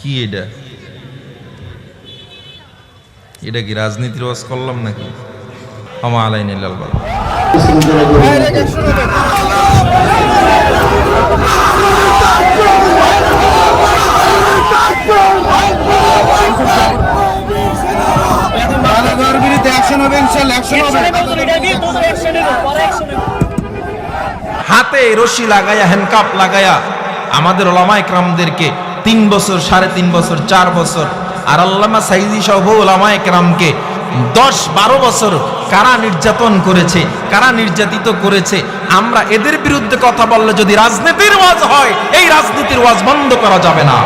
কি এটা? এটা কি রাজনীতির ওয়াজ করলাম নাকি? আমা আলাইনি লাল বাল। হাতে রশি লাগায়া, হ্যান্ডকাপ লাগায়া আমাদের ওলামায়ে কেরামদেরকে 3 বছর, 3.5 বছর, 4 বছর, আর আল্লামা সাইদি সহ ওলামায়ে কেরামকে 10-12 বছর কারা নির্যাতন করেছে, কারা নির্যাতিত করেছে। আমরা এদের বিরুদ্ধে কথা বললে যদি রাজনীতির ওয়াজ হয়, এই রাজনীতির ওয়াজ বন্ধ করা যাবে না।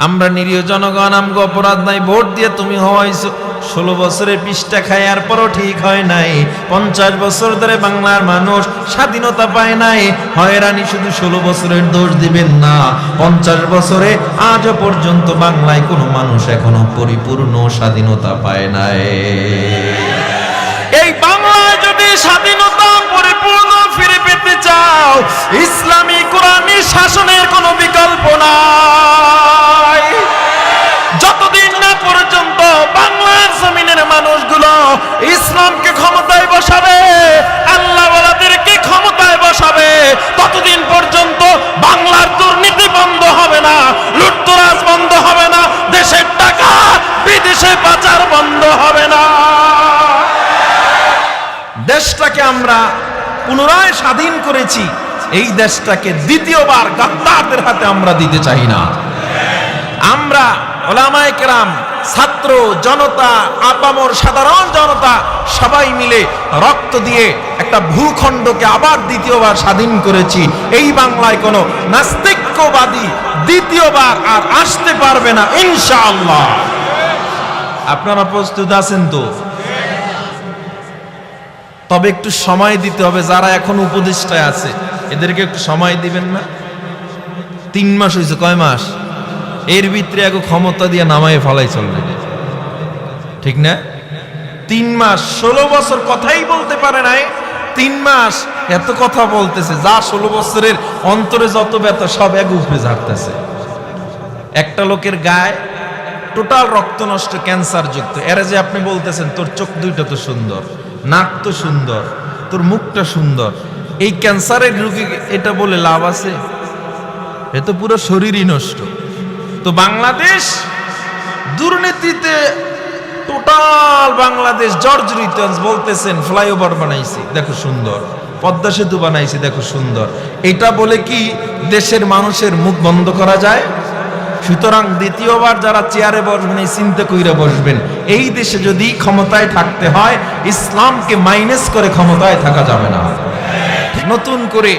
আমরা নিরীহ জনগণ, আমগো অপরাধ নাই, ভোট দিয়ে তুমি হওয়াইছো। 16 বছরের পিষ্টা খায়, আর পরও ঠিক হয় নাই। 50 বছর ধরে বাংলার মানুষ স্বাধীনতা পায় নাই। হয়রানি শুধু 16 বছরের দোষ দিবেন না, 50 বছরে আজও পর্যন্ত বাংলায় কোনো মানুষ এখনো পরিপূর্ণ স্বাধীনতা পায় নাই। এই বাংলায় যদি স্বাধীনতা পরিপূর্ণ ফিরে পেতে চাও, ইসলামী কোরআনী শাসনের কোনো বিকল্প নাই। যতদিন না পর্যন্ত বাংলার জমিনের মানুষগুলো ইসলামকে ক্ষমতায় বসাবে, আল্লাহওয়ালাদেরকে ক্ষমতায় বসাবে, ততদিন পর্যন্ত বাংলার দুর্নীতি বন্ধ হবে না, লুটতরাজ বন্ধ হবে না, দেশের টাকা বিদেশে পাচার বন্ধ হবে না। দেশটাকে আমরা পুনরায় স্বাধীন করেছি, এই দেশটাকে দ্বিতীয়বার গাদ্দারদের হাতে আমরা দিতে চাই না। আমরা ওলামায়ে কেরাম, ছাত্র জনতা, আপামর সাধারণ জনতা সবাই মিলে রক্ত দিয়ে একটা ভূখণ্ডকে আবার দ্বিতীয়বার স্বাধীন করেছি। এই বাংলায় কোনো নাস্তিক্যবাদী দ্বিতীয়বার আর আসতে পারবে না ইনশাআল্লাহ। আপনারা প্রস্তুত আছেন তো? তবে একটু সময় দিতে হবে। যারা এখন উপদেষ্টায় আছে এদেরকে একটু সময় দিবেন না? 3 মাস হয়েছে, কয় মাস? এর ভিতরে এক ক্ষমতা দিয়ে নামায় ফলাই চলবে, ঠিক না? 3 মাস, 16 বছর কথাই বলতে পারে নাই, 3 মাস এত কথা বলতেছে, যা 16 বছরের অন্তরে যত ব্যথা সব এক উপরে ঝাড়তেছে। একটা লোকের গায়ে টোটাল রক্ত নষ্ট, ক্যান্সার যুক্ত, এরা যে আপনি বলতেছেন তোর চোখ দুইটা তো সুন্দর, নাক তো সুন্দর, তোর মুখটা সুন্দর, এই ক্যান্সারের রোগী এটা বলে লাভ আছে? এ তো পুরো শরীরই নষ্ট। তো বাংলাদেশ দুর্নীতিতে টোটাল বাংলাদেশ জর্জরিত। বলতেছেন ফ্লাইওভার বানাইছি, দেখো সুন্দর, পদ্মা সেতু বানাইছি, দেখো সুন্দর। এটা বলে কি দেশের মানুষের মুখ বন্ধ করা যায়? সুতরাং দ্বিতীয়বার যারা চেয়ারে বসবেন এই চিন্তা কইরা বসবেন, এই দেশে যদি ক্ষমতায় থাকতে হয় ইসলামকে মাইনাস করে ক্ষমতায় থাকা যাবে না। নতুন করে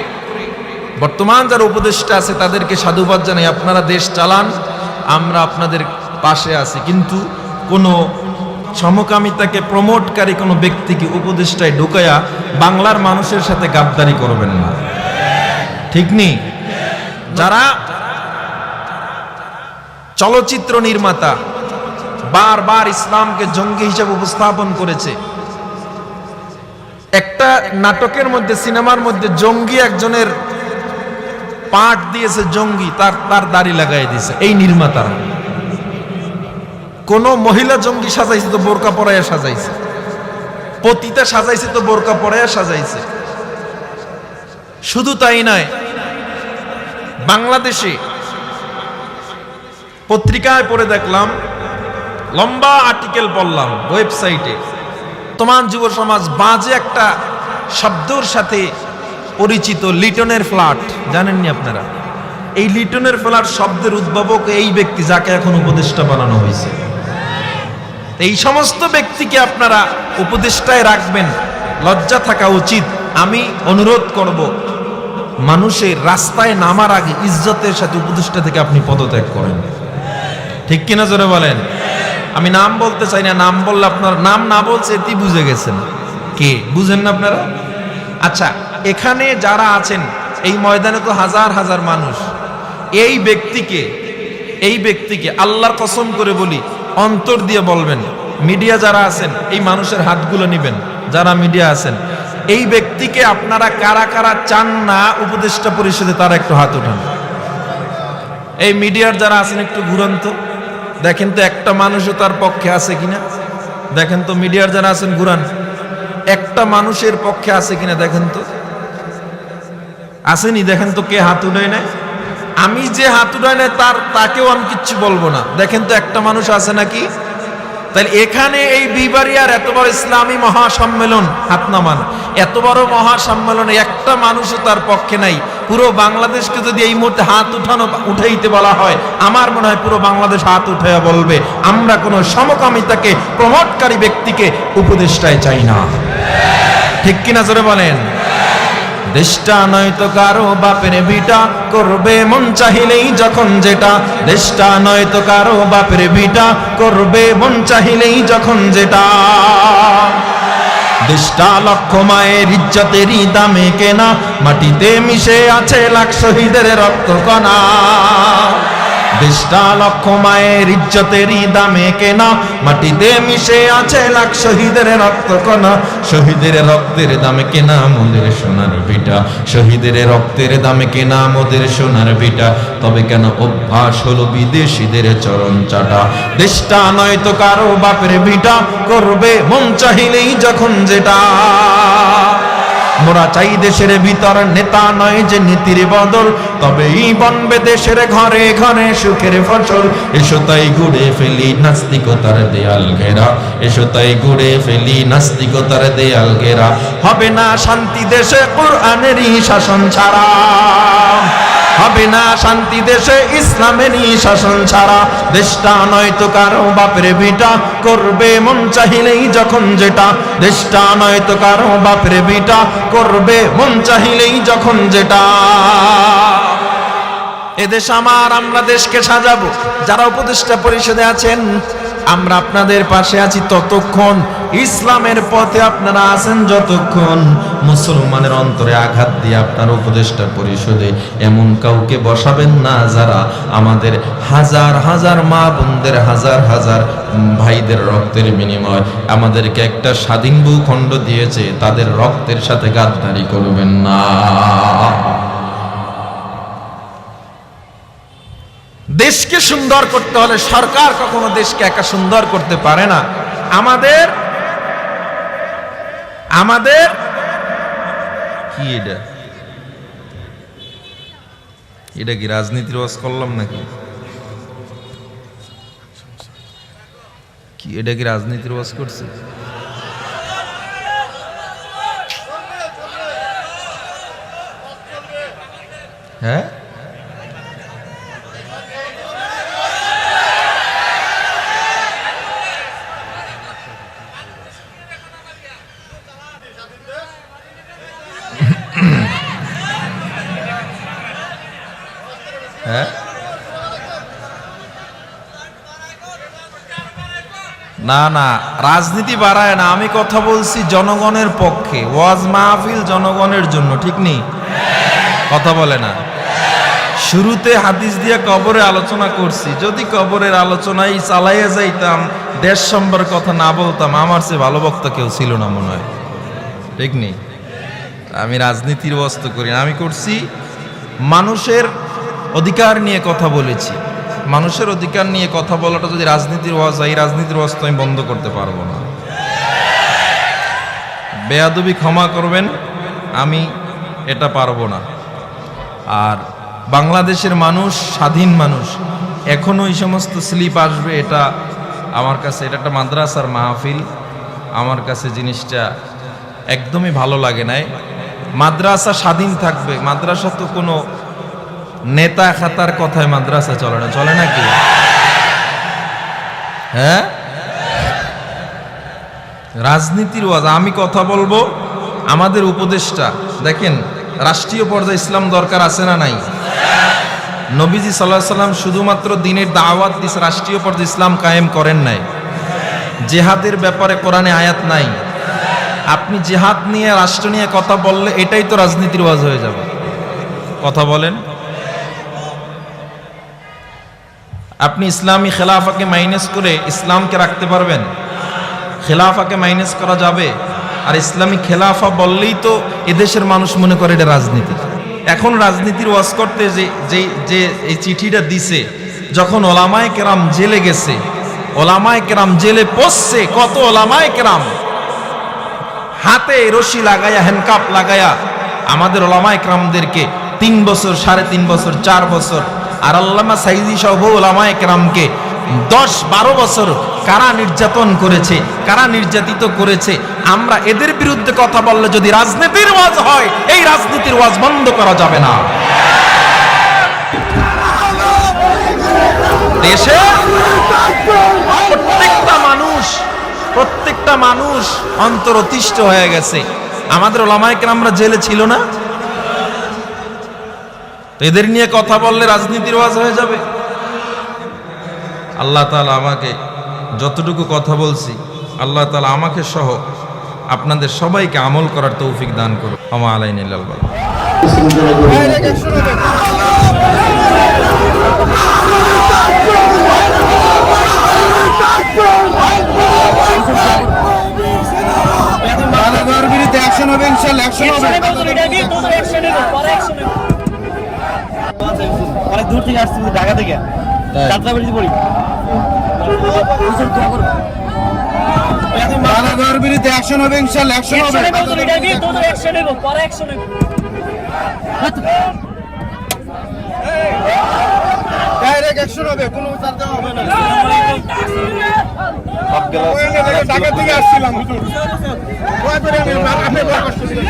বর্তমান যারা উপদেষ্টা আছে তাদেরকে সাধুবাদ জানাই, আপনারা দেশ চালান, আমরা আপনাদের পাশে আছি। কিন্তু কোনো সমকামিতাকে প্রমোটকারী কোনো ব্যক্তিকে উপদেষ্টায় ঢুকায়া বাংলার মানুষের সাথে গাদ্দারি করবেন না, ঠিক নেই? যারা চলচ্চিত্র নির্মাতা বারবার ইসলামকে জঙ্গি হিসেবে উপস্থাপন করেছে, একটা নাটকের মধ্যে, সিনেমার মধ্যে জঙ্গি একজনের পাঠ দিয়েছে, জঙ্গি তার দাড়ি লাগাই দিয়েছে এই নির্মাতারা। কোন মহিলা জঙ্গি সাজাইছে তো বোরকা পরাইয়া সাজাইছে, পতিতা সাজাইছে তো বোরকা পরাইয়া সাজাইছে। শুধু তাই নয়, বাংলাদেশে পত্রিকায় পড়ে দেখলাম, লম্বা আর্টিকেল পড়লাম ওয়েবসাইটে, বর্তমান যুব সমাজ বাজে একটা শব্দর সাথে পরিচিত, লিটনের ফ্ল্যাট। জানেননি আপনারা? এই লিটনের ফ্ল্যাট শব্দের উদ্ভাবক এই ব্যক্তি যাকে এখন উপদেষ্টা বানানো হয়েছে। এই সমস্ত ব্যক্তিকে আপনারা উপদেষ্টায় রাখবেন, লজ্জা থাকা উচিত। আমি অনুরোধ করব, মানুষের রাস্তায় নামার আগে ইজ্জতের সাথে উপদেষ্টা থেকে আপনি পদত্যাগ করেন, ঠিক কিনা জোরে বলেন? আমি নাম বলতে চাই না, নাম বললে আপনার নাম না বলছে এতেই বুঝে গেছেন কে, বুঝেন না আপনারা? আচ্ছা, এখানে যারা আছেন এই ময়দানে তো হাজার হাজার মানুষ, এই ব্যক্তিকে আল্লাহর কসম করে বলি, অন্তর দিয়ে বলবেন, মিডিয়া যারা আছেন এই মানুষের হাতগুলো নিবেন, যারা মিডিয়া আছেন, এই ব্যক্তিকে আপনারা কারা কারা চান না উপদেষ্টা পরিষদে তারা একটু হাত উঠান। এই মিডিয়ার যারা আছেন একটু ঘুরান তো, দেখেন তো একটা মানুষও তার পক্ষে আছে কিনা। দেখেন তো মিডিয়ার যারা আছেন ঘুরান, একটা মানুষের পক্ষে আছে কিনা দেখেন তো। আসেনি? দেখেন তো কে হাত উঠায় নেয়। আমি যে হাত উঠায় নেয় তাকেও আমি কিচ্ছু বলবো না। দেখেন তো একটা মানুষ আছে নাকি? তাহলে এখানে এই বিবারিয়ার এত বড় ইসলামী মহাসম্মেলন, হাত নামান, এত বড় মহাসম্মেলনে একটা মানুষও তার পক্ষে নাই। পুরো বাংলাদেশকে যদি এই মুহূর্তে হাত উঠাইতে বলা হয়, আমার মনে হয় পুরো বাংলাদেশ হাত উঠাইয়া বলবে আমরা কোনো সমকামিতাকে প্রমোটকারী ব্যক্তিকে উপদেষ্টায় চাই না। ঠিক কিনা জোরে বলেন? দেশটা নয়তো কারো বাপের ভিটা, করবে মন চাহিলেই যখন যেটা। দেশটা নয়তো কারো বাপের ভিটা, করবে মন চাহিলেই যখন যেটা। দেশটা লক্ষ মায়ের ইজ্জতেরই দামে কেনা, মাটিতে মিশে আছে লাখ শহীদের রক্ত কণা। দেশটা লক্ষ মায়ের ইজ্জতেরই দামে কেনা, মাটিতে মিশে আছে লাখ শহীদের রক্ত কণা। শহীদের রক্তের দামে কেনা মোদের সোনার ভিটা, শহীদের রক্তের দামে কেনা মোদের সোনার ভিটা। তবে কেন অভ্যাস হলো বিদেশিদের চরণ চাটা। দেশটা নয়তো কারো বাপের ভিটা, করবে মন চাহিলেই যখন যেটা। মোরা চাই দেশের ভিতর নেতা নয় যে নীতির বদল, তবেই বনবে দেশের ঘরে ঘরে সুখের ফসল। এসো তাই ঘুরে ফেলি নাস্তিকতার দেয়াল ঘেরা, এসো তাই ঘুরে ফেলি নাস্তিকতার দেয়াল ঘেরা। হবে না শান্তি দেশে কোরআনেরই শাসন ছাড়া, হবে না শান্তি দেশে ইসলামেরই শাসন ছাড়া। দেশটা নয়তো কারো বাপের ভিটা, করবে মন চাহিলেই যখন যেটা। দেশটা নয়তো কারো বাপের ভিটা, করবে মন চাহিলেই যখন যেটা। এদেশ আমার, আমরা দেশকে সাজাবো। যারা উপদেষ্টা পরিষদে আছেন, আমরা আপনাদের পাশে আছি ততক্ষণ, ইসলামের পথে আপনারা আছেন যতক্ষণ। মুসলমানের অন্তরে আঘাত দিয়ে আপনার উপদেষ্টা পরিষদে এমন কাউকে বসাবেন না যারা আমাদের হাজার হাজার মা বোনদের, হাজার হাজার ভাইদের রক্তের বিনিময় আমাদেরকে একটা স্বাধীন ভূখণ্ড দিয়েছে, তাদের রক্তের সাথে গাদ্দারি করবেন না। দেশকে সুন্দর করতে হলে সরকার কখনো দেশকে একা সুন্দর করতে পারে না। আমাদের কি এটা কি রাজনীতির ওয়াজ করলাম নাকি? কি এটা কি রাজনীতির ওয়াজ করছে? হ্যাঁ, হ্যাঁ, না না, রাজনীতি বাড়ায় না। আমি কথা বলছি জনগণের পক্ষে। ওয়াজ মাহফিল জনগণের জন্য, ঠিক নেই? কথা বলে না। শুরুতে হাদিস দিয়ে কবরে আলোচনা করছি। যদি কবরের আলোচনাই চালাইয়া যাইতাম, দেশ সম্পর্কে কথা না বলতাম, আমার চেয়ে ভালো বক্তা কেউ ছিল না মনে হয়, ঠিক নেই? আমি রাজনীতির ওয়াজ তো করি না, আমি করছি মানুষের অধিকার নিয়ে কথা বলেছি। মানুষের অধিকার নিয়ে কথা বলাটা যদি রাজনীতির ওয়াজ হয়, এই রাজনীতির ওয়াজ তো আমি বন্ধ করতে পারবো না। বেয়াদবি ক্ষমা করবেন, আমি এটা পারবো না। আর বাংলাদেশের মানুষ স্বাধীন মানুষ, এখনো এই সমস্ত স্লিপ আসবে, এটা আমার কাছে, এটা একটা মাদ্রাসার মাহফিল, আমার কাছে জিনিসটা একদমই ভালো লাগে নাই। মাদ্রাসা স্বাধীন থাকবে, মাদ্রাসা তো কোনো নেতা খাতার কথায় মাদ্রাসা চলে না, চলে নাকি? হ্যাঁ, রাজনীতির ওয়াজ। আমি কথা বলবো আমাদের উপদেষ্টা, দেখেন রাষ্ট্রীয় পর্যায়ে ইসলাম দরকার আছে না নাই? নবীজি সাল্লাল্লাহু আলাইহি সাল্লাম শুধুমাত্র দ্বীনের দাওয়াত দিয়েছে, রাষ্ট্রীয় পর্যায়ে ইসলাম কায়েম করেন নাই। জিহাদের ব্যাপারে কোরআনে আয়াত নাই। আপনি জিহাদ নিয়ে, রাষ্ট্র নিয়ে কথা বললে এটাই তো রাজনীতির ওয়াজ হয়ে যাবে। কথা বলেন, আপনি ইসলামী খেলাফাকে মাইনাস করে ইসলামকে রাখতে পারবেন? খেলাফাকে মাইনাস করা যাবে? আর ইসলামী খেলাফা বললেই তো এদেশের মানুষ মনে করে এটা রাজনীতি। এখন রাজনীতির ওয়াজ করতে যে যে যে এই চিঠিটা দিছে, যখন ওলামায়ে কেরাম জেলে গেছে, ওলামায়ে কেরাম জেলে পড়ছে, কত ওলামায়ে কেরাম হাতে রশি লাগায়া, হ্যান্ডকাপ লাগায়া আমাদের ওলামায়ে কেরামদেরকে 3 বছর, 3.5 বছর, 4 বছর, আর আল্লামা সাইদি সহ ওলামায়ে কেরামকে 10-12 বছর কারা নির্যাতন করেছে, কারা নির্যাতিত করেছে। আমরা এদের বিরুদ্ধে কথা বললে যদি রাজনীতির ওয়াজ হয়, এই রাজনীতির ওয়াজ বন্ধ করা যাবে না। দেশে প্রত্যেকটা মানুষ অন্তর অতিষ্ঠ হয়ে গেছে। আমাদের ওলামায়ে কেরামরা জেলে ছিল না? তো এদের নিয়ে কথা বললে রাজনীতির ওয়াজ হয়ে যাবে। আল্লাহ তাআলা আমাকে যতটুকু কথা বলছি, আল্লাহ তাআলা আমাকে সহ আপনাদের সবাইকে আমল করার তৌফিক দান করুন। ওমা আলাইনা ইল্লাল বালাগ। বিরুদ্ধে অ্যাকশন হবে ইনশাআল্লাহ, অ্যাকশন হবে। অনেক দূর থেকে আসছি, ঢাকা থেকে, যাত্রাবাড়ি পড়ি। বালাগড় বিরুদ্ধে অ্যাকশন হবে ইনশাআল্লাহ, অ্যাকশন হবে। ডাইরেক্ট অ্যাকশন হবে, কোনো উচার দেওয়া হবে না। ঢাকা থেকে আসছিলাম হুজুর, দোয়া করে আমি বড় কষ্ট দিলাম।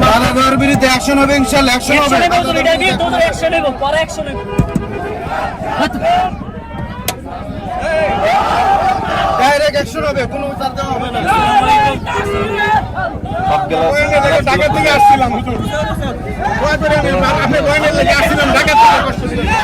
বালাগড় বিরুদ্ধে অ্যাকশন হবে ইনশাআল্লাহ, অ্যাকশন হবে। ডাইরেক্ট অ্যাকশন হবে, কোনো উচার দেওয়া হবে না। ঢাকা থেকে আসছিলাম হুজুর, দোয়া করে আমি ঢাকা থেকে কষ্ট দিলাম।